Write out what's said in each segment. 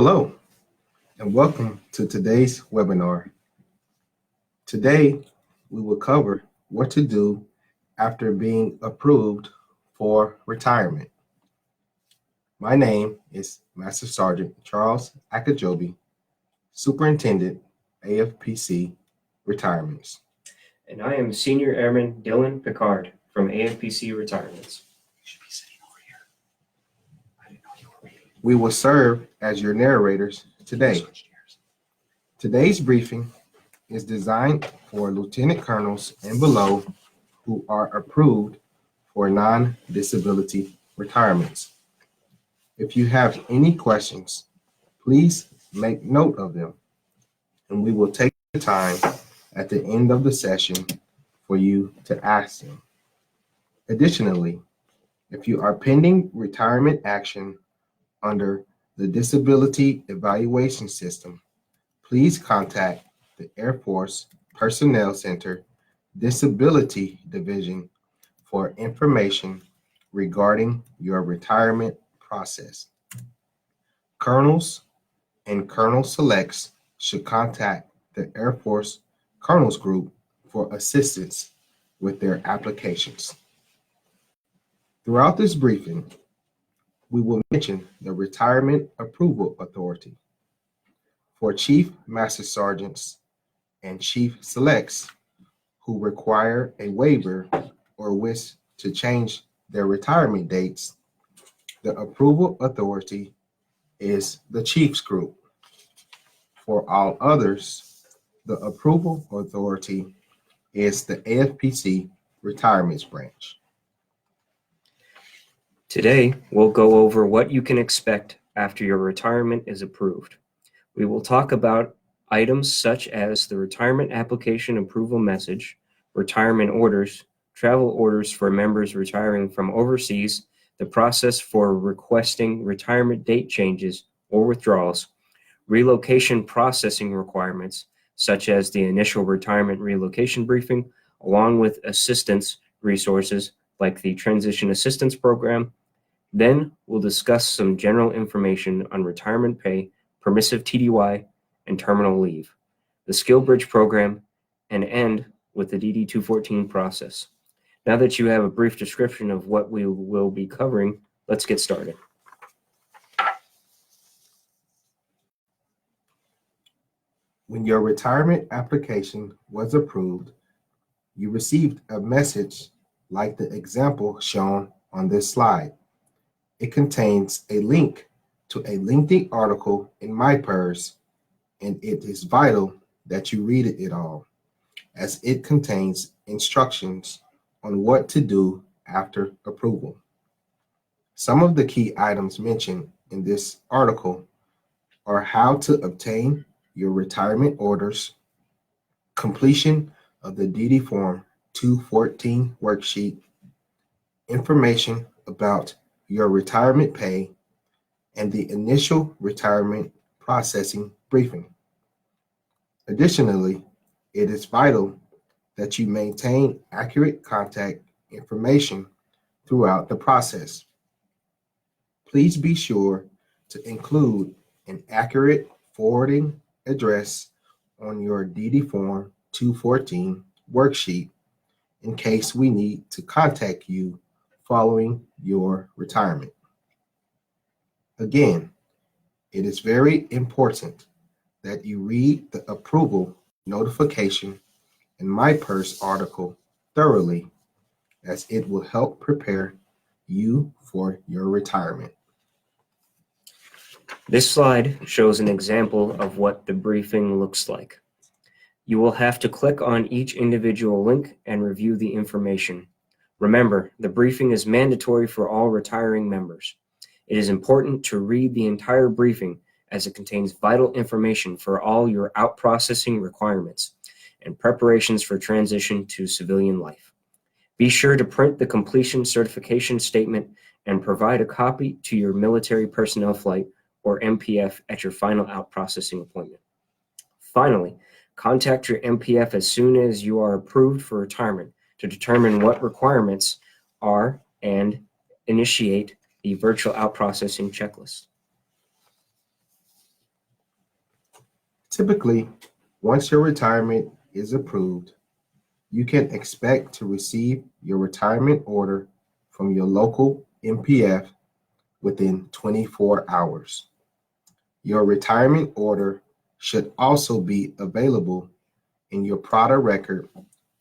Hello, and welcome to today's webinar. Today, we will cover what to do after being approved for retirement. My name is Master Sergeant Charles Akajobi, Superintendent, AFPC Retirements. And I am Senior Airman Dylan Picard from AFPC Retirements. You should be sitting over here. I didn't know you were reading. We will serve as your narrators today. Today's briefing is designed for lieutenant colonels and below who are approved for non-disability retirements. If you have any questions, please make note of them, and we will take the time at the end of the session for you to ask them. Additionally, if you are pending retirement action under the Disability Evaluation System, please contact the Air Force Personnel Center Disability Division for information regarding your retirement process. Colonels and Colonel Selects should contact the Air Force Colonels Group for assistance with their applications. Throughout this briefing, we will mention the Retirement Approval Authority. For Chief Master Sergeants and Chief Selects who require a waiver or wish to change their retirement dates, the approval authority is the Chiefs Group. For all others, the approval authority is the AFPC Retirements Branch. Today, we'll go over what you can expect after your retirement is approved. We will talk about items such as the retirement application approval message, retirement orders, travel orders for members retiring from overseas, the process for requesting retirement date changes or withdrawals, relocation processing requirements, such as the initial retirement relocation briefing, along with assistance resources like the Transition Assistance Program. Then we'll discuss some general information on retirement pay, permissive TDY, and terminal leave, the Skill Bridge program, and end with the DD-214 process. Now that you have a brief description of what we will be covering, let's get started. When your retirement application was approved, you received a message like the example shown on this slide. It contains a link to a lengthy article in MyPERS, and it is vital that you read it all, as it contains instructions on what to do after approval. Some of the key items mentioned in this article are how to obtain your retirement orders, completion of the DD Form 214 worksheet, information about your retirement pay, and the initial retirement processing briefing. Additionally, it is vital that you maintain accurate contact information throughout the process. Please be sure to include an accurate forwarding address on your DD Form 214 worksheet in case we need to contact you following your retirement. Again, it is very important that you read the approval notification in MyPERS article thoroughly, as it will help prepare you for your retirement. This slide shows an example of what the briefing looks like. You will have to click on each individual link and review the information. Remember, the briefing is mandatory for all retiring members. It is important to read the entire briefing as it contains vital information for all your out-processing requirements and preparations for transition to civilian life. Be sure to print the completion certification statement and provide a copy to your military personnel flight or MPF at your final out-processing appointment. Finally, contact your MPF as soon as you are approved for retirement to determine what requirements are and initiate the virtual out-processing checklist. Typically, once your retirement is approved, you can expect to receive your retirement order from your local MPF within 24 hours. Your retirement order should also be available in your product record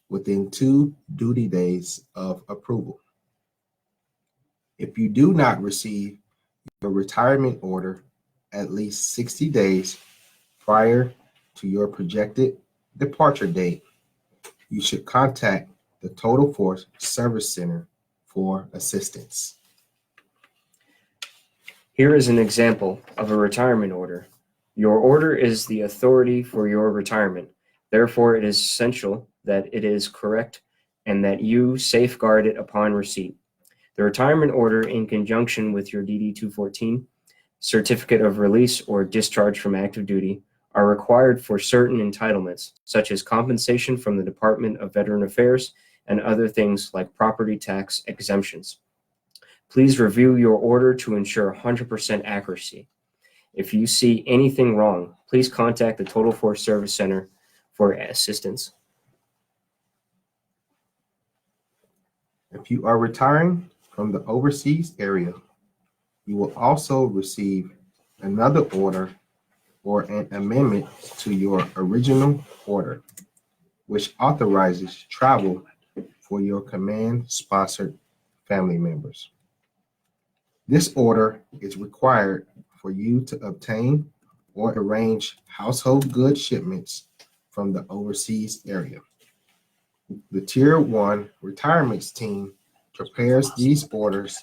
within 2 duty days of approval. If you do not receive your retirement order at least 60 days prior to your projected departure date, you should contact the Total Force Service Center for assistance. Here is an example of a retirement order. Your order is the authority for your retirement. Therefore, it is essential that it is correct and that you safeguard it upon receipt. The retirement order, in conjunction with your DD-214, certificate of release or discharge from active duty, are required for certain entitlements, such as compensation from the Department of Veteran Affairs and other things like property tax exemptions. Please review your order to ensure 100% accuracy. If you see anything wrong, please contact the Total Force Service Center for assistance. If you are retiring from the overseas area, you will also receive another order or an amendment to your original order, which authorizes travel for your command-sponsored family members. This order is required for you to obtain or arrange household goods shipments from the overseas area. The Tier 1 retirements team prepares these orders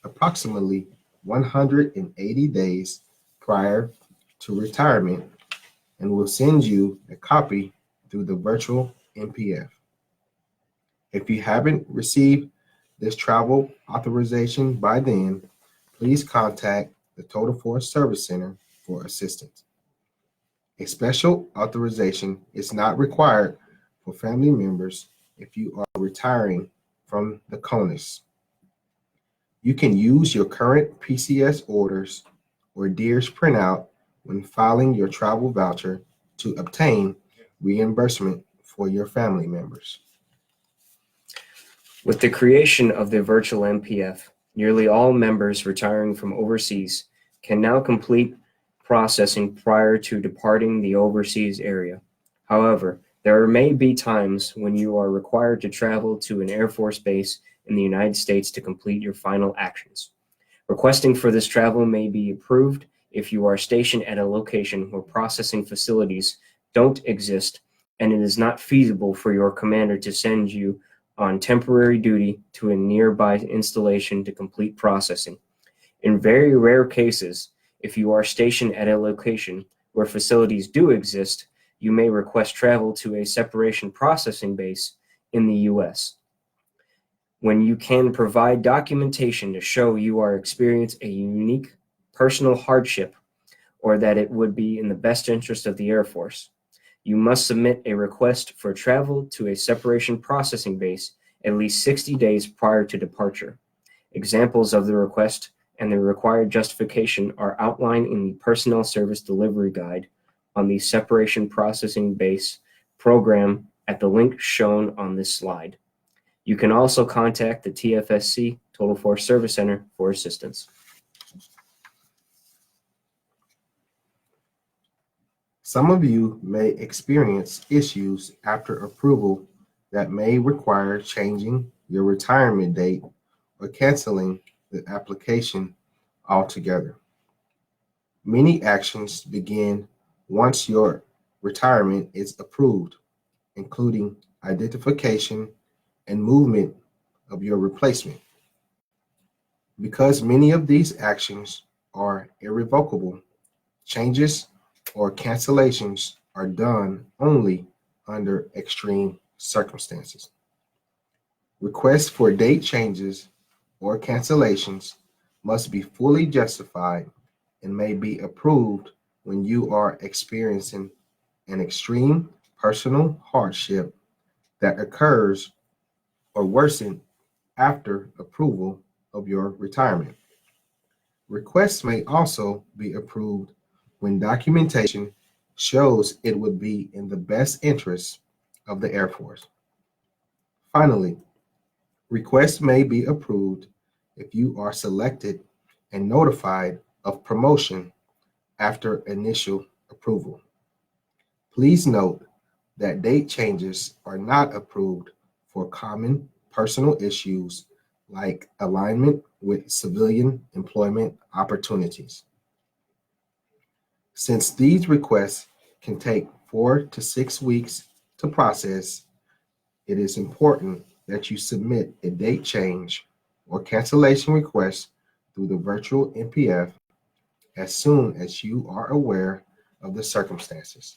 approximately 180 days prior to retirement and will send you a copy through the virtual MPF. If you haven't received this travel authorization by then, please contact the Total Force Service Center for assistance. A special authorization is not required for family members if you are retiring from the CONUS. You can use your current PCS orders or DEERS printout when filing your travel voucher to obtain reimbursement for your family members. With the creation of the virtual MPF, nearly all members retiring from overseas can now complete processing prior to departing the overseas area. However, there may be times when you are required to travel to an Air Force base in the United States to complete your final actions. Requesting for this travel may be approved if you are stationed at a location where processing facilities don't exist and it is not feasible for your commander to send you on temporary duty to a nearby installation to complete processing. In very rare cases, if you are stationed at a location where facilities do exist, you may request travel to a separation processing base in the U.S. When you can provide documentation to show you are experiencing a unique personal hardship or that it would be in the best interest of the Air Force, you must submit a request for travel to a separation processing base at least 60 days prior to departure. Examples of the request and the required justification are outlined in the Personnel Service Delivery Guide on the Separation Processing Base program at the link shown on this slide. You can also contact the TFSC Total Force Service Center for assistance. Some of you may experience issues after approval that may require changing your retirement date or canceling the application altogether. Many actions begin once your retirement is approved, including identification and movement of your replacement. Because many of these actions are irrevocable, changes or cancellations are done only under extreme circumstances. Requests for date changes or cancellations must be fully justified and may be approved when you are experiencing an extreme personal hardship that occurs or worsens after approval of your retirement. Requests may also be approved when documentation shows it would be in the best interest of the Air Force. Finally, requests may be approved if you are selected and notified of promotion after initial approval. Please note that date changes are not approved for common personal issues like alignment with civilian employment opportunities. Since these requests can take 4 to 6 weeks to process, it is important that you submit a date change or cancellation request through the virtual NPF as soon as you are aware of the circumstances.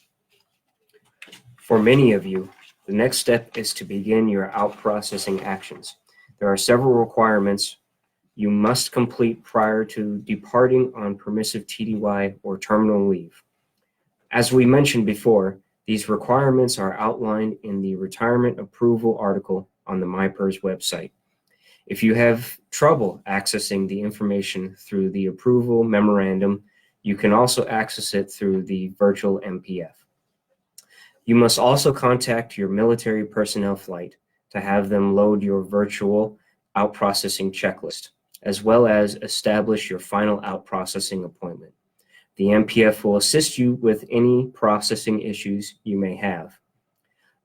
For many of you, the next step is to begin your out-processing actions. There are several requirements you must complete prior to departing on permissive TDY or terminal leave. As we mentioned before, these requirements are outlined in the retirement approval article on the MyPERS website. If you have trouble accessing the information through the approval memorandum, you can also access it through the virtual MPF. You must also contact your military personnel flight to have them load your virtual out-processing checklist, as well as establish your final out-processing appointment. The MPF will assist you with any processing issues you may have.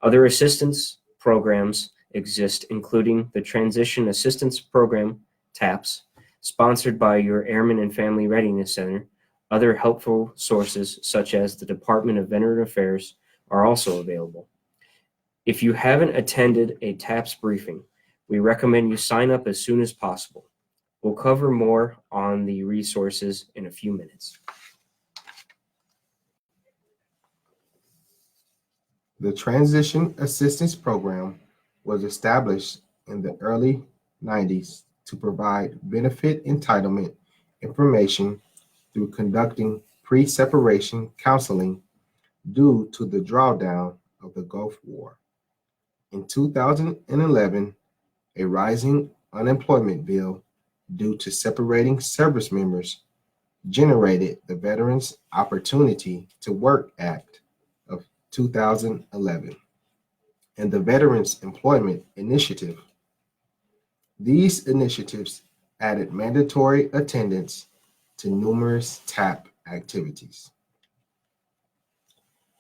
Other assistance programs exist, including the Transition Assistance Program, TAPS, sponsored by your Airmen and Family Readiness Center. Other helpful sources, such as the Department of Veteran Affairs, are also available. If you haven't attended a TAPS briefing, we recommend you sign up as soon as possible. We'll cover more on the resources in a few minutes. The Transition Assistance Program was established in the early 90s to provide benefit entitlement information through conducting pre-separation counseling due to the drawdown of the Gulf War. In 2011, a rising unemployment bill due to separating service members generated the Veterans Opportunity to Work Act of 2011 and the Veterans Employment Initiative. These initiatives added mandatory attendance to numerous TAP activities.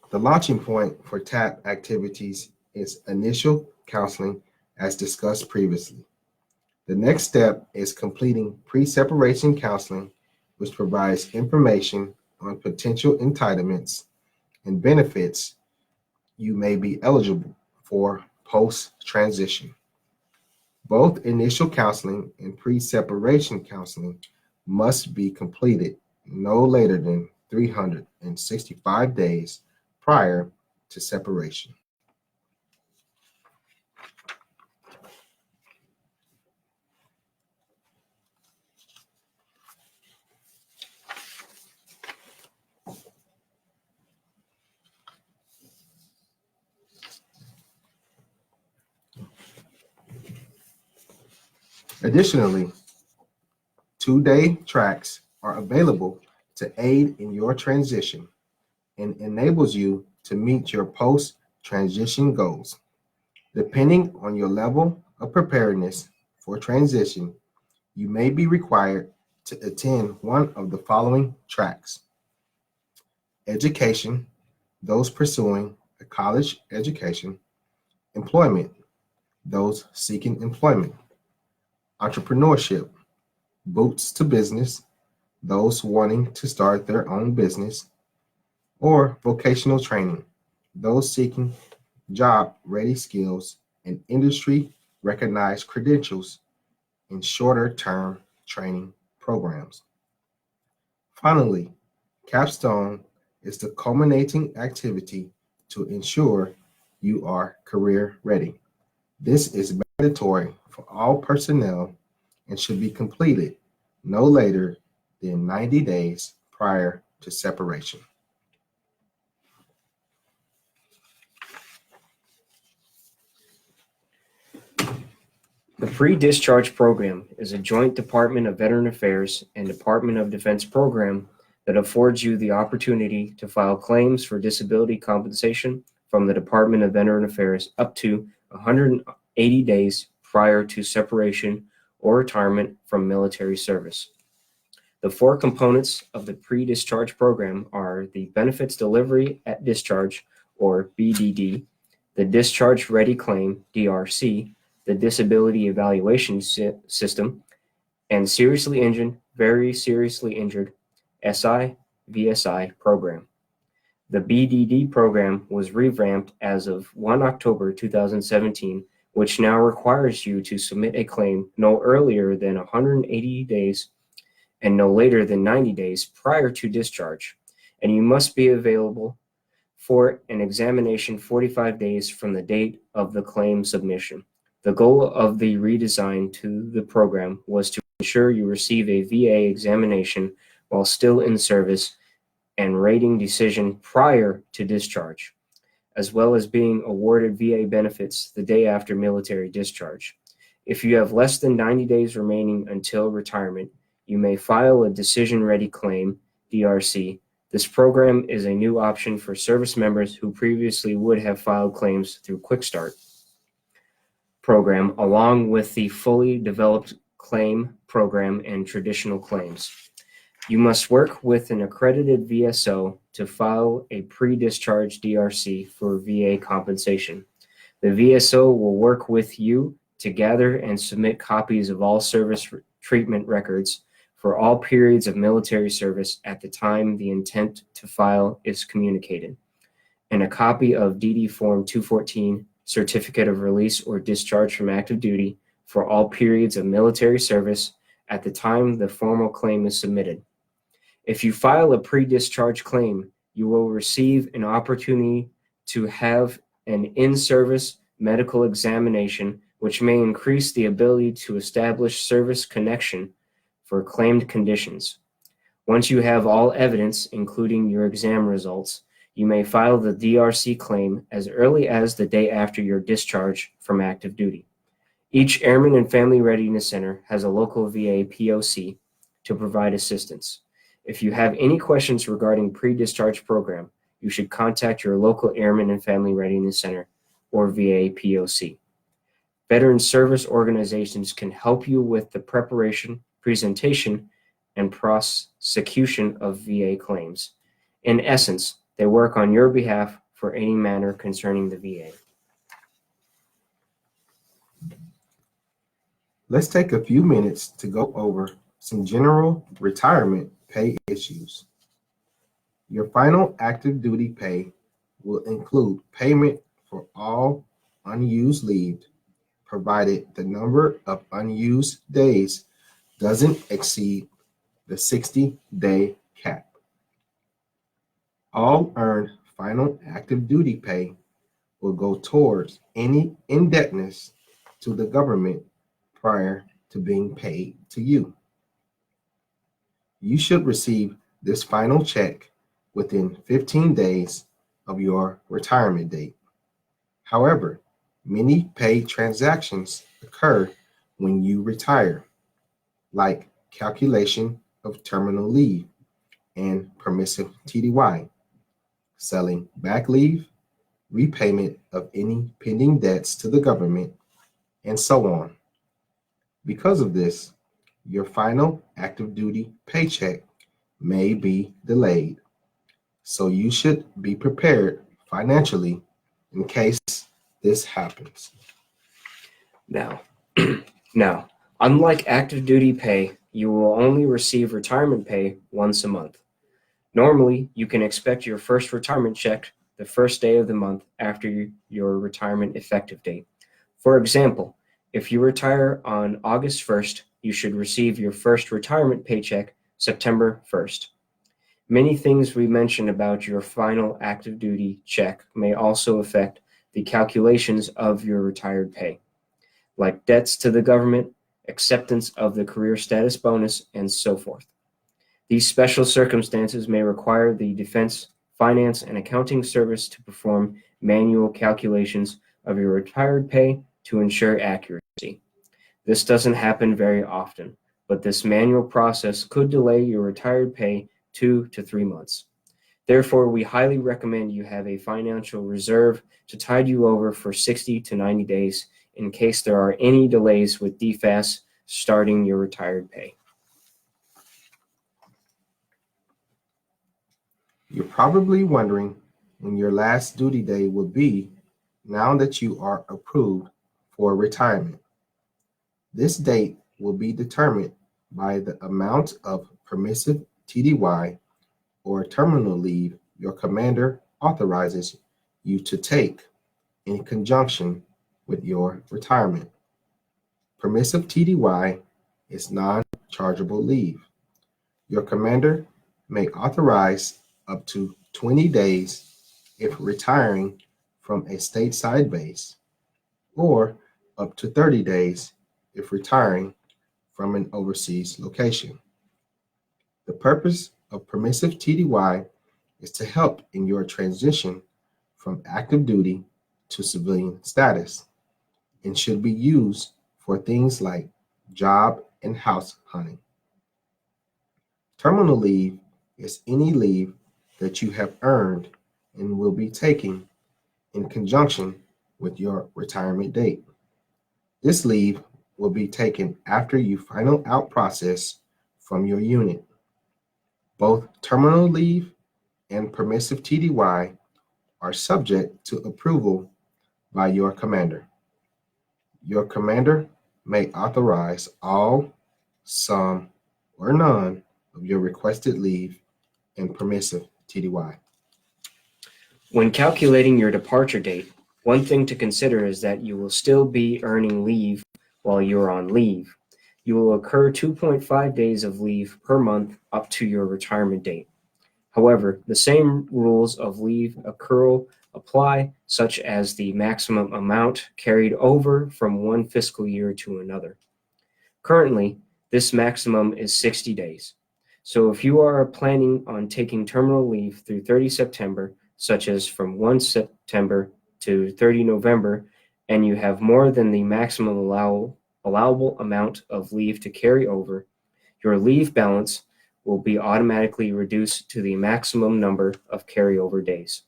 The launching point for TAP activities is initial counseling, as discussed previously. The next step is completing pre-separation counseling, which provides information on potential entitlements and benefits you may be eligible for post-transition. Both initial counseling and pre-separation counseling must be completed no later than 365 days prior to separation. Additionally, 2-day tracks are available to aid in your transition and enables you to meet your post-transition goals. Depending on your level of preparedness for transition, you may be required to attend one of the following tracks: education, those pursuing a college education; employment, those seeking employment; entrepreneurship, boots to business, those wanting to start their own business; or vocational training, those seeking job-ready skills and industry-recognized credentials in shorter-term training programs. Finally, capstone is the culminating activity to ensure you are career ready. This is mandatory for all personnel and should be completed no later than 90 days prior to separation. The Pre-Discharge Program is a joint Department of Veteran Affairs and Department of Defense program that affords you the opportunity to file claims for disability compensation from the Department of Veteran Affairs up to 180 days prior to separation or retirement from military service. The four components of the pre-discharge program are the benefits delivery at discharge, or BDD, the discharge ready claim, DRC, the disability evaluation system, and seriously injured, very seriously injured, SI, VSI program. The BDD program was revamped as of 1 October 2017, which now requires you to submit a claim no earlier than 180 days and no later than 90 days prior to discharge, and you must be available for an examination 45 days from the date of the claim submission. The goal of the redesign to the program was to ensure you receive a VA examination while still in service and rating decision prior to discharge, as well as being awarded VA benefits the day after military discharge. If you have less than 90 days remaining until retirement, you may file a decision-ready claim, DRC. This program is a new option for service members who previously would have filed claims through Quick Start program, along with the fully developed claim program and traditional claims. You must work with an accredited VSO to file a pre-discharge DRC for VA compensation. The VSO will work with you to gather and submit copies of all service treatment records for all periods of military service at the time the intent to file is communicated, and a copy of DD Form 214, Certificate of Release or Discharge from Active Duty for all periods of military service at the time the formal claim is submitted. If you file a pre-discharge claim, you will receive an opportunity to have an in-service medical examination, which may increase the ability to establish service connection for claimed conditions. Once you have all evidence, including your exam results, you may file the DRC claim as early as the day after your discharge from active duty. Each Airman and Family Readiness Center has a local VA POC to provide assistance. If you have any questions regarding pre-discharge program, you should contact your local Airman and Family Readiness Center or VA POC. Veteran service organizations can help you with the preparation, presentation, and prosecution of VA claims. In essence, they work on your behalf for any matter concerning the VA. Let's take a few minutes to go over some general retirement pay issues. Your final active duty pay will include payment for all unused leave, provided the number of unused days doesn't exceed the 60-day cap. All earned final active duty pay will go towards any indebtedness to the government prior to being paid to you. You should receive this final check within 15 days of your retirement date. However, many pay transactions occur when you retire, like calculation of terminal leave and permissive TDY, selling back leave, repayment of any pending debts to the government, and so on. Because of this, your final active duty paycheck may be delayed, so you should be prepared financially in case this happens. Now, unlike active duty pay, you will only receive retirement pay once a month. Normally, you can expect your first retirement check the first day of the month after your retirement effective date. For example, if you retire on August 1st, you should receive your first retirement paycheck September 1st. Many things we mentioned about your final active duty check may also affect the calculations of your retired pay, like debts to the government, acceptance of the career status bonus, and so forth. These special circumstances may require the Defense, Finance, and Accounting Service to perform manual calculations of your retired pay to ensure accuracy. This doesn't happen very often, but this manual process could delay your retired pay 2 to 3 months. Therefore, we highly recommend you have a financial reserve to tide you over for 60 to 90 days in case there are any delays with DFAS starting your retired pay. You're probably wondering when your last duty day will be now that you are approved for retirement. This date will be determined by the amount of permissive TDY or terminal leave your commander authorizes you to take in conjunction with your retirement. Permissive TDY is non-chargeable leave. Your commander may authorize up to 20 days if retiring from a stateside base, or up to 30 days if retiring from an overseas location. The purpose of permissive TDY is to help in your transition from active duty to civilian status and should be used for things like job and house hunting. Terminal leave is any leave that you have earned and will be taking in conjunction with your retirement date. This leave will be taken after you final out process from your unit. Both terminal leave and permissive TDY are subject to approval by your commander. Your commander may authorize all, some, or none of your requested leave and permissive TDY. When calculating your departure date, one thing to consider is that you will still be earning leave while you're on leave. You will accrue 2.5 days of leave per month up to your retirement date. However, the same rules of leave accrual apply, such as the maximum amount carried over from one fiscal year to another. Currently, this maximum is 60 days. So if you are planning on taking terminal leave through 30 September, such as from 1 September to 30 November, and you have more than the maximum allowable amount of leave to carry over, your leave balance will be automatically reduced to the maximum number of carryover days.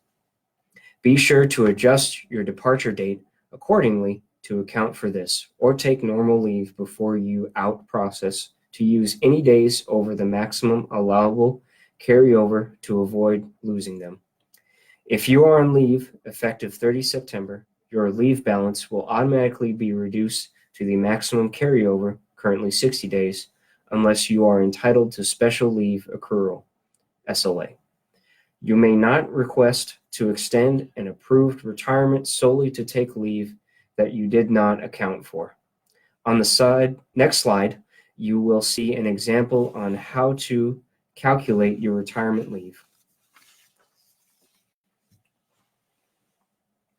Be sure to adjust your departure date accordingly to account for this, or take normal leave before you out process to use any days over the maximum allowable carryover to avoid losing them. If you are on leave effective 30 September, your leave balance will automatically be reduced to the maximum carryover, currently 60 days, unless you are entitled to special leave accrual, SLA. You may not request to extend an approved retirement solely to take leave that you did not account for. On the next slide, you will see an example on how to calculate your retirement leave.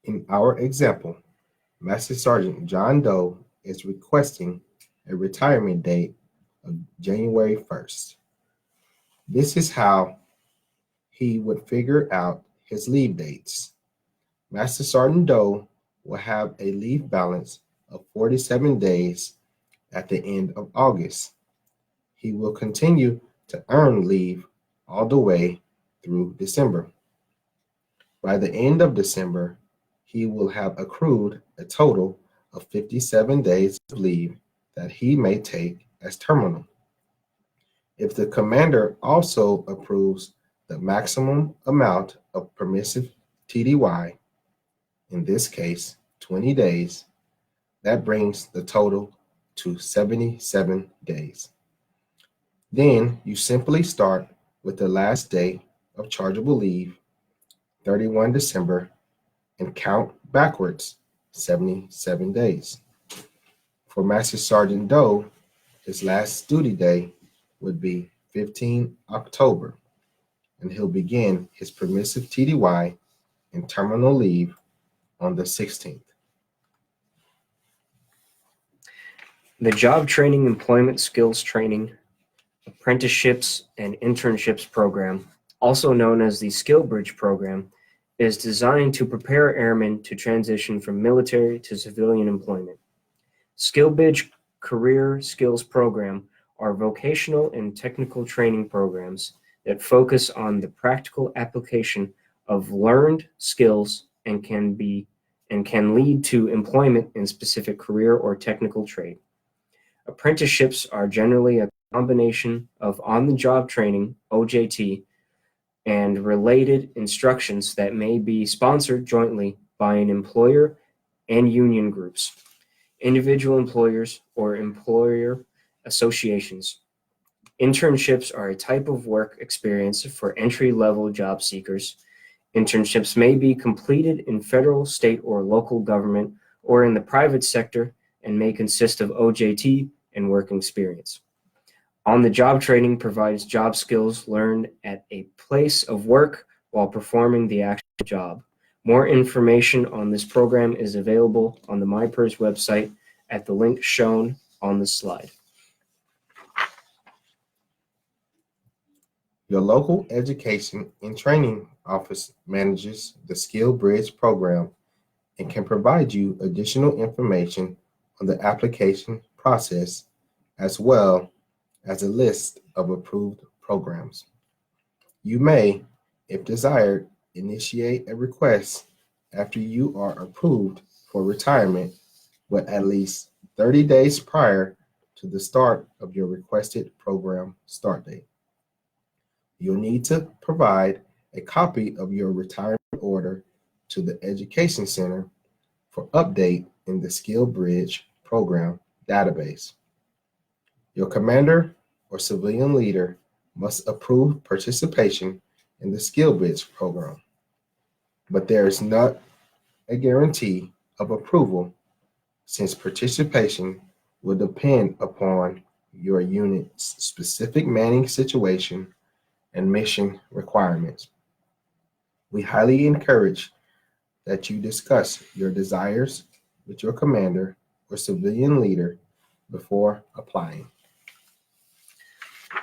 In our example, Master Sergeant John Doe is requesting a retirement date of January 1st. This is how he would figure out his leave dates. Master Sergeant Doe will have a leave balance of 47 days at the end of August. He will continue to earn leave all the way through December. By the end of December, he will have accrued a total of 57 days of leave that he may take as terminal. If the commander also approves the maximum amount of permissive TDY, in this case 20 days, that brings the total to 77 days. Then you simply start with the last day of chargeable leave, 31 December, and count backwards 77 days. For Master Sergeant Doe, his last duty day would be 15 October, and he'll begin his permissive TDY and terminal leave on the 16th. The Job Training, Employment Skills Training, Apprenticeships, and Internships Program, also known as the Skill Bridge Program, is designed to prepare airmen to transition from military to civilian employment. Skill Bridge Career Skills Program are vocational and technical training programs that focus on the practical application of learned skills and can lead to employment in specific career or technical trade. Apprenticeships are generally a combination of on-the-job training, OJT, and related instructions that may be sponsored jointly by an employer and union groups, individual employers, or employer associations. Internships are a type of work experience for entry-level job seekers. Internships may be completed in federal, state, or local government or in the private sector and may consist of OJT and work experience. On-the-job training provides job skills learned at a place of work while performing the actual job. More information on this program is available on the MyPERS website at the link shown on the slide. Your local education and training office manages the Skill Bridge program and can provide you additional information on the application process as well as a list of approved programs. You may, if desired, initiate a request after you are approved for retirement, but at least 30 days prior to the start of your requested program start date. You'll need to provide a copy of your retirement order to the Education Center for update in the Skill Bridge program database. Your commander or civilian leader must approve participation in the Skill Bridge program, but there is not a guarantee of approval since participation will depend upon your unit's specific manning situation and mission requirements. We highly encourage that you discuss your desires with your commander or civilian leader before applying.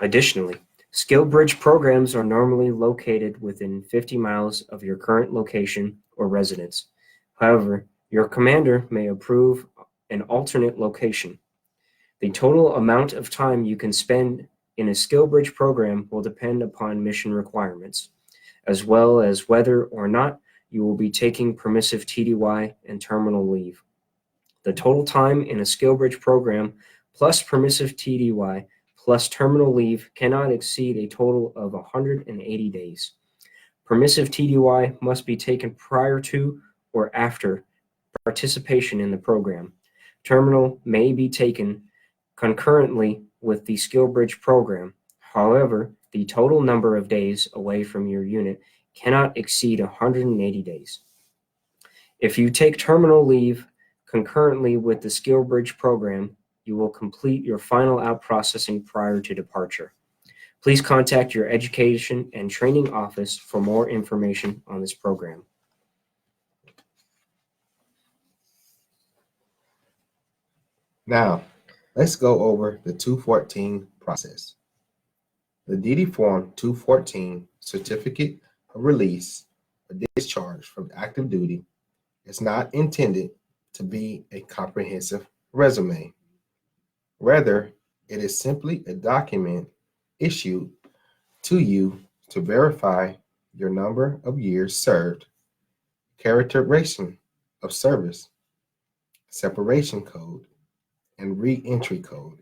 Additionally, Skill Bridge programs are normally located within 50 miles of your current location or residence. However, your commander may approve an alternate location. The total amount of time you can spend in a Skill Bridge program will depend upon mission requirements, as well as whether or not you will be taking permissive TDY and terminal leave. The total time in a Skill Bridge program plus permissive TDY plus terminal leave cannot exceed a total of 180 days. Permissive TDY must be taken prior to or after participation in the program. Terminal may be taken concurrently with the Skill Bridge program. However, the total number of days away from your unit cannot exceed 180 days. If you take terminal leave concurrently with the Skill Bridge program, you will complete your final out processing prior to departure. Please contact your education and training office for more information on this program. Now, let's go over the 214 process. The DD Form 214 Certificate of Release or Discharge from Active Duty is not intended to be a comprehensive resume. Rather, it is simply a document issued to you to verify your number of years served, characterization of service, separation code, and re-entry code,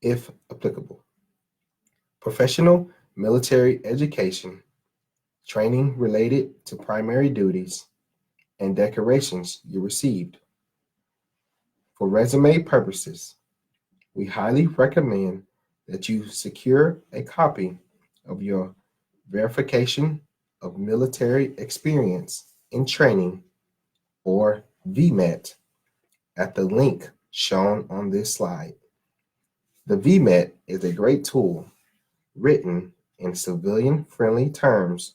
if applicable. Professional military education, training related to primary duties, and decorations you received. For resume purposes, we highly recommend that you secure a copy of your verification of military experience in training, or VMET, at the link shown on this slide. The VMET is a great tool written in civilian-friendly terms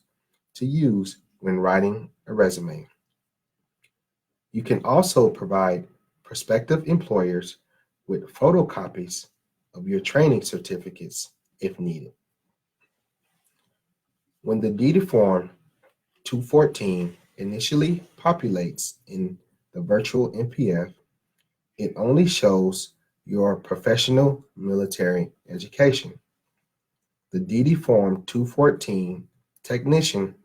to use when writing a resume. You can also provide prospective employers with photocopies of your training certificates if needed. When the DD Form 214 initially populates in the virtual NPF, it only shows your professional military education. the DD Form 214 technician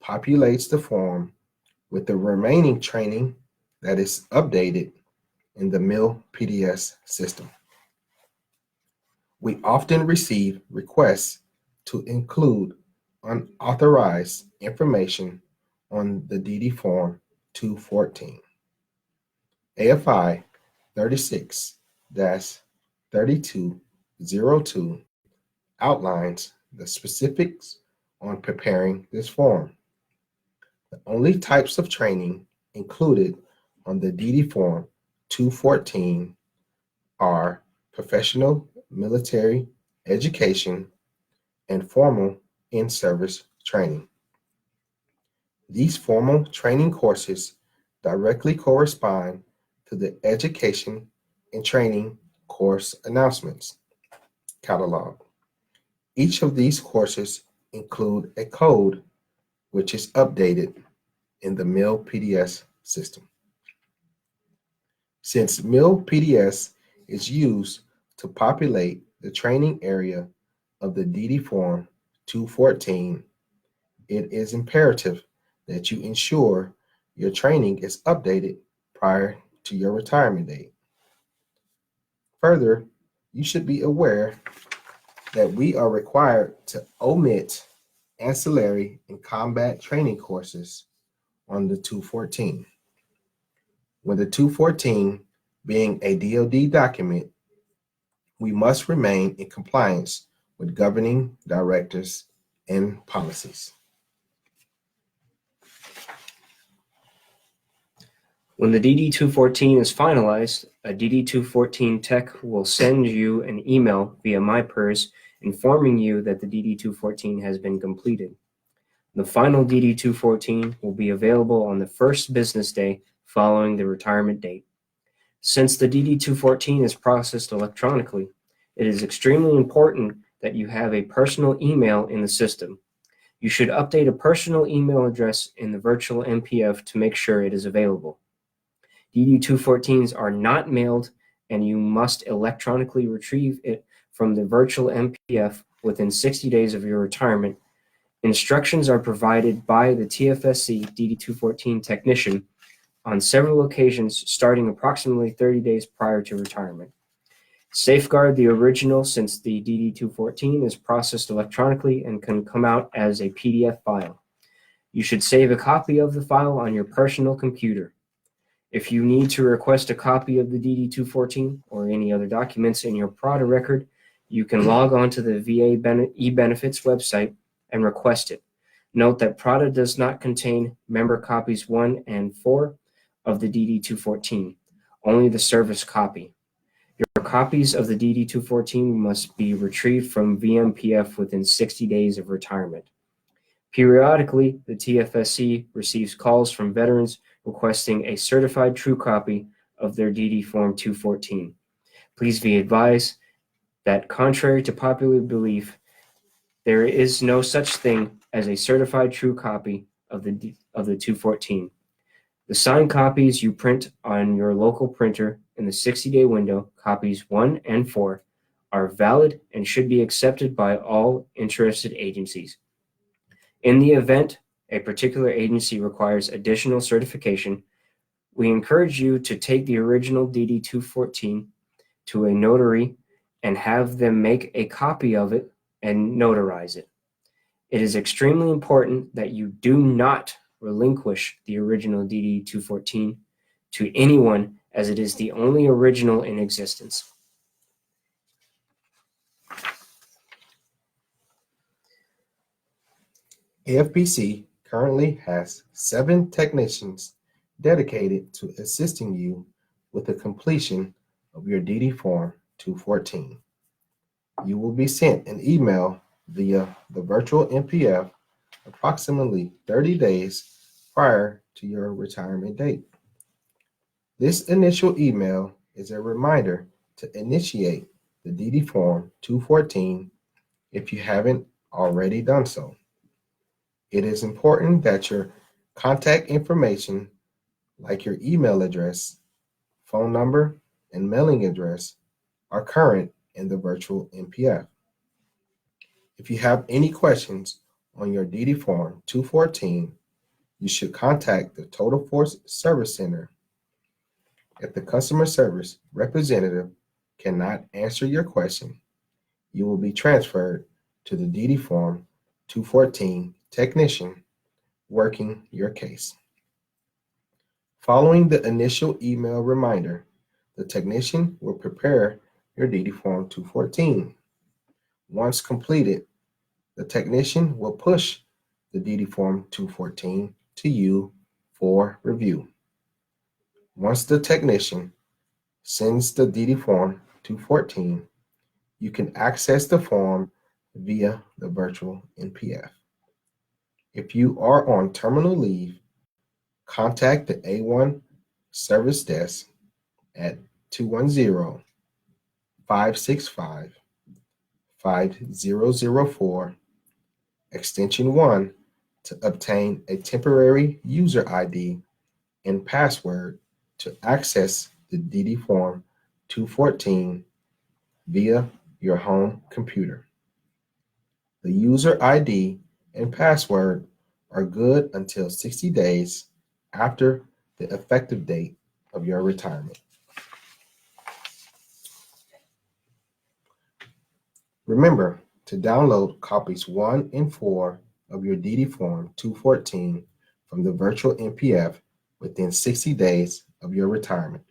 populates the form with the remaining training that is updated in the MIL PDS system. We often receive requests to include unauthorized information on the DD Form 214. AFI 36-3202 outlines the specifics on preparing this form. The only types of training included on the DD Form 214 are professional military education and formal in-service training. These formal training courses directly correspond to the education and training course announcements catalog. Each of these courses include a code which is updated in the MIL PDS system. Since MIL PDS is used to populate the training area of the DD Form 214, it is imperative that you ensure your training is updated prior to your retirement date. Further, you should be aware that we are required to omit ancillary and combat training courses on the 214. With the 214 being a DoD document, we must remain in compliance with governing directives and policies. When the DD-214 is finalized, a DD-214 tech will send you an email via MyPERS informing you that the DD-214 has been completed. The final DD-214 will be available on the first business day following the retirement date. Since the DD-214 is processed electronically, it is extremely important that you have a personal email in the system. You should update a personal email address in the virtual MPF to make sure it is available. DD-214s are not mailed, and you must electronically retrieve it from the virtual MPF within 60 days of your retirement. Instructions are provided by the TFSC DD-214 technician on several occasions starting approximately 30 days prior to retirement. Safeguard the original since the DD-214 is processed electronically and can come out as a PDF file. You should save a copy of the file on your personal computer. If you need to request a copy of the DD-214 or any other documents in your PRADA record, you can log on to the VA e-benefits website and request it. Note that PRADA does not contain member copies 1 and 4 of the DD-214, only the service copy. Your copies of the DD-214 must be retrieved from VMPF within 60 days of retirement. Periodically, the TFSC receives calls from veterans requesting a certified true copy of their DD Form 214. Please be advised that contrary to popular belief, there is no such thing as a certified true copy of the 214. The signed copies you print on your local printer in the 60-day window, copies 1 and 4, are valid and should be accepted by all interested agencies. In the event a particular agency requires additional certification, we encourage you to take the original DD-214 to a notary and have them make a copy of it and notarize it. It is extremely important that you do not relinquish the original DD-214 to anyone, as it is the only original in existence. AFPC currently has 7 technicians dedicated to assisting you with the completion of your DD Form 214. You will be sent an email via the virtual MPF approximately 30 days prior to your retirement date. This initial email is a reminder to initiate the DD Form 214 if you haven't already done so. It is important that your contact information, like your email address, phone number, and mailing address, are current in the virtual MPF. If you have any questions on your DD Form 214, you should contact the Total Force Service Center. If the customer service representative cannot answer your question, you will be transferred to the DD Form 214 technician working your case. Following the initial email reminder, the technician will prepare your DD Form 214. Once completed, the technician will push the DD Form 214 to you for review. Once the technician sends the DD Form 214, you can access the form via the virtual NPF. If you are on terminal leave, contact the A1 Service Desk at 210-565-5004, extension 1, to obtain a temporary user ID and password to access the DD Form 214 via your home computer. The user ID and password are good until 60 days after the effective date of your retirement. Remember to download copies 1 and 4 of your DD Form 214 from the virtual NPF within 60 days of your retirement.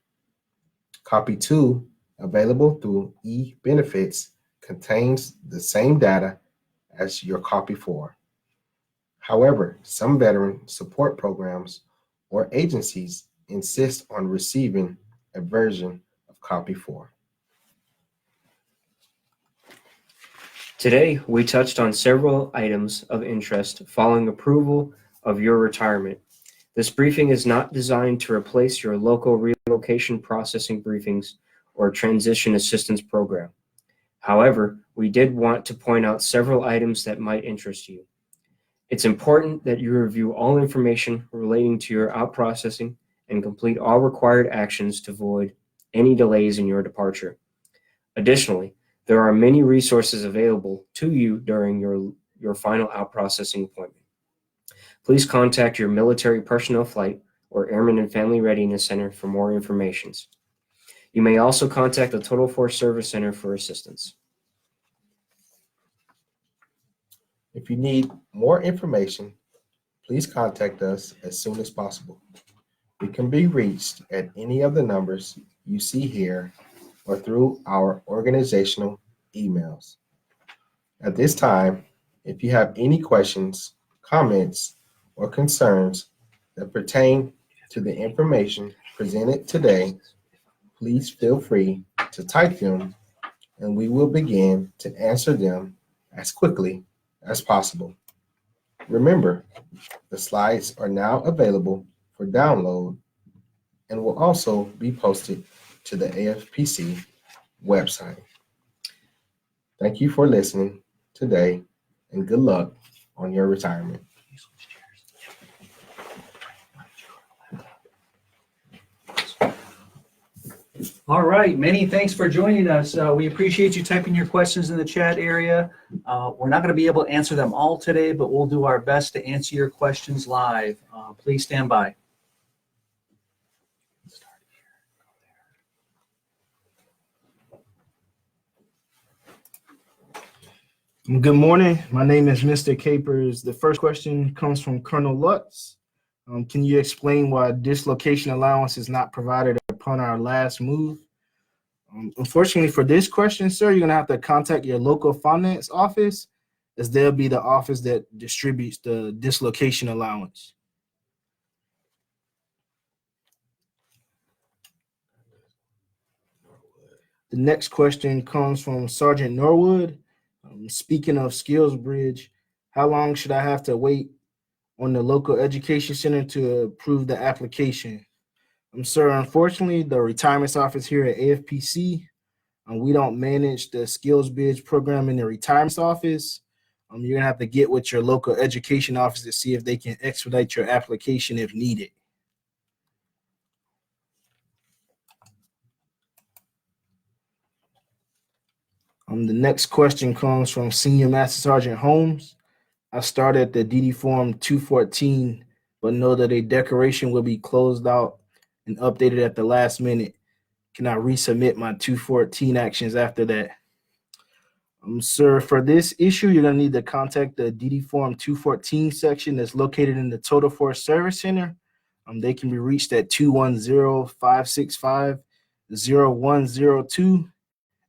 Copy 2, available through e-benefits, contains the same data as your copy 4. However, some veteran support programs or agencies insist on receiving a version of copy 4. Today, we touched on several items of interest following approval of your retirement. This briefing is not designed to replace your local relocation processing briefings or transition assistance program. However, we did want to point out several items that might interest you. It's important that you review all information relating to your out-processing and complete all required actions to avoid any delays in your departure. Additionally, there are many resources available to you during your final out-processing appointment. Please contact your Military Personnel Flight or Airman and Family Readiness Center for more information. You may also contact the Total Force Service Center for assistance. If you need more information, please contact us as soon as possible. We can be reached at any of the numbers you see here or through our organizational emails. At this time, if you have any questions, comments, or concerns that pertain to the information presented today, please feel free to type them and we will begin to answer them as quickly as possible. Remember, the slides are now available for download and will also be posted to the AFPC website. Thank you for listening today and good luck on your retirement. All right, many thanks for joining us. We appreciate you typing your questions in the chat area. We're not going to be able to answer them all today, but we'll do our best to answer your questions live. Please stand by. Good morning. My name is Mr. Capers. The first question comes from Colonel Lutz. Can you explain why dislocation allowance is not provided upon our last move? Unfortunately for this question, sir, you're going to have to contact your local finance office, as they'll be the office that distributes the dislocation allowance. The next question comes from Sergeant Norwood. Speaking of skills bridge, how long should I have to wait on the local education center to approve the application? Sir, unfortunately, the retirement office here at AFPC, we don't manage the skills bridge program in the retirement office. You're gonna have to get with your local education office to see if they can expedite your application if needed. The next question comes from Senior Master Sergeant Holmes. I started the DD Form 214, but know that a decoration will be closed out and updated at the last minute. Can I resubmit my 214 actions after that? Sir, for this issue, you're going to need to contact the DD Form 214 section that's located in the Total Force Service Center. They can be reached at 210-565-0102,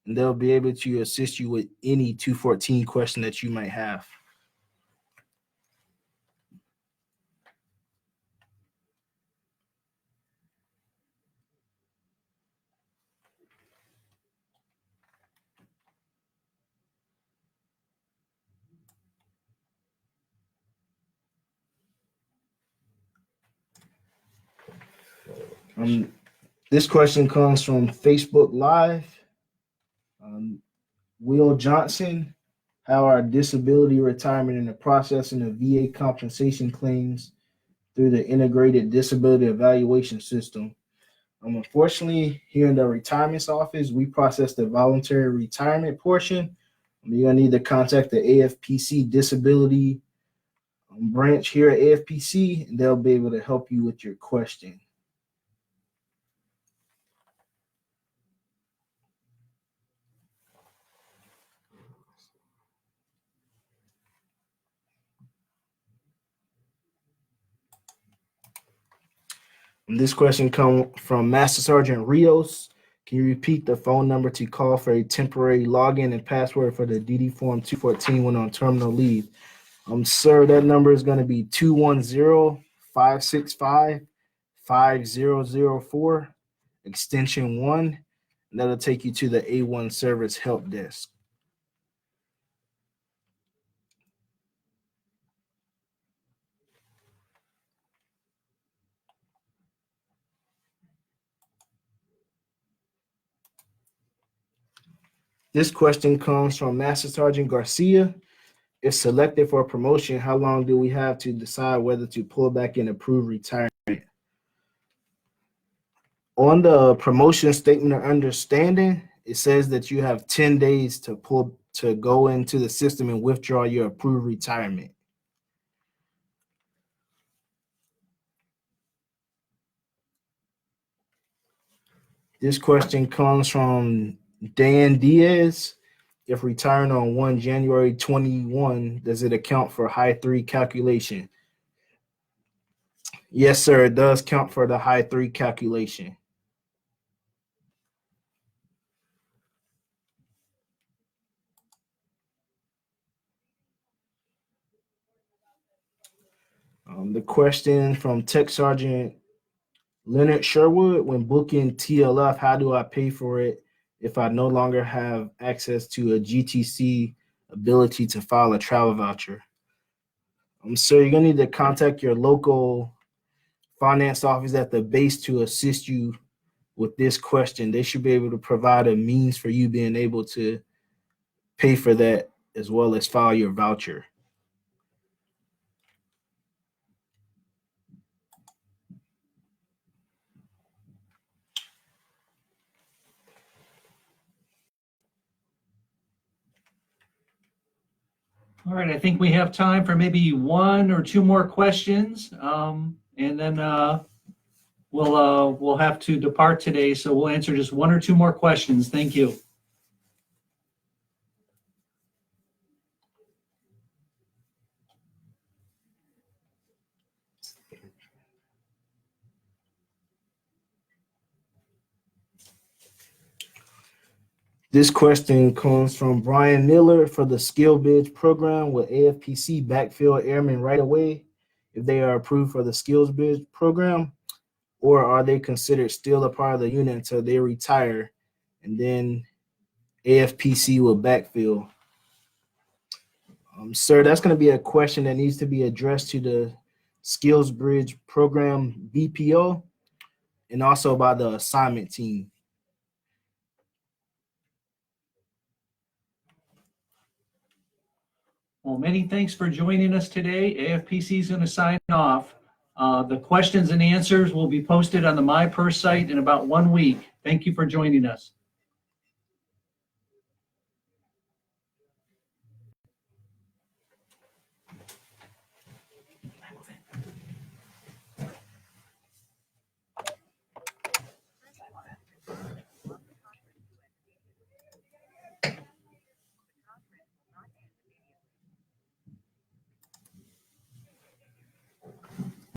and they'll be able to assist you with any 214 question that you might have. This question comes from Facebook Live. Will Johnson, how are disability, retirement, and the processing of VA compensation claims through the integrated disability evaluation system? Unfortunately, here in the retirement's office, we process the voluntary retirement portion. You're going to need to contact the AFPC disability branch here at AFPC, and they'll be able to help you with your question. This question comes from Master Sergeant Rios. Can you repeat the phone number to call for a temporary login and password for the DD Form 214 when on terminal leave? Sir, that number is going to be 210-565-5004, extension 1, and that'll take you to the A1 Service Help Desk. This question comes from Master Sergeant Garcia. If selected for a promotion, how long do we have to decide whether to pull back and approve retirement? On the promotion statement of understanding, it says that you have 10 days to go into the system and withdraw your approved retirement. This question comes from Dan Diaz. If retiring on 1 January 21, does it account for high 3 calculation? Yes, sir, it does count for the high 3 calculation. The question from Tech Sergeant Leonard Sherwood: when booking TLF, how do I pay for it if I no longer have access to a GTC ability to file a travel voucher? So you're going to need to contact your local finance office at the base to assist you with this question. They should be able to provide a means for you being able to pay for that as well as file your voucher. All right, I think we have time for maybe 1 or 2 more questions, and then we'll have to depart today. So we'll answer just 1 or 2 more questions. Thank you. This question comes from Brian Miller. For the Skill Bridge program, will AFPC backfill airmen right away if they are approved for the Skills Bridge program, or are they considered still a part of the unit until they retire and then AFPC will backfill? Sir, that's going to be a question that needs to be addressed to the Skills Bridge program BPO and also by the assignment team. Well, many thanks for joining us today. AFPC is going to sign off. The questions and answers will be posted on the MyPers site in about 1 week. Thank you for joining us.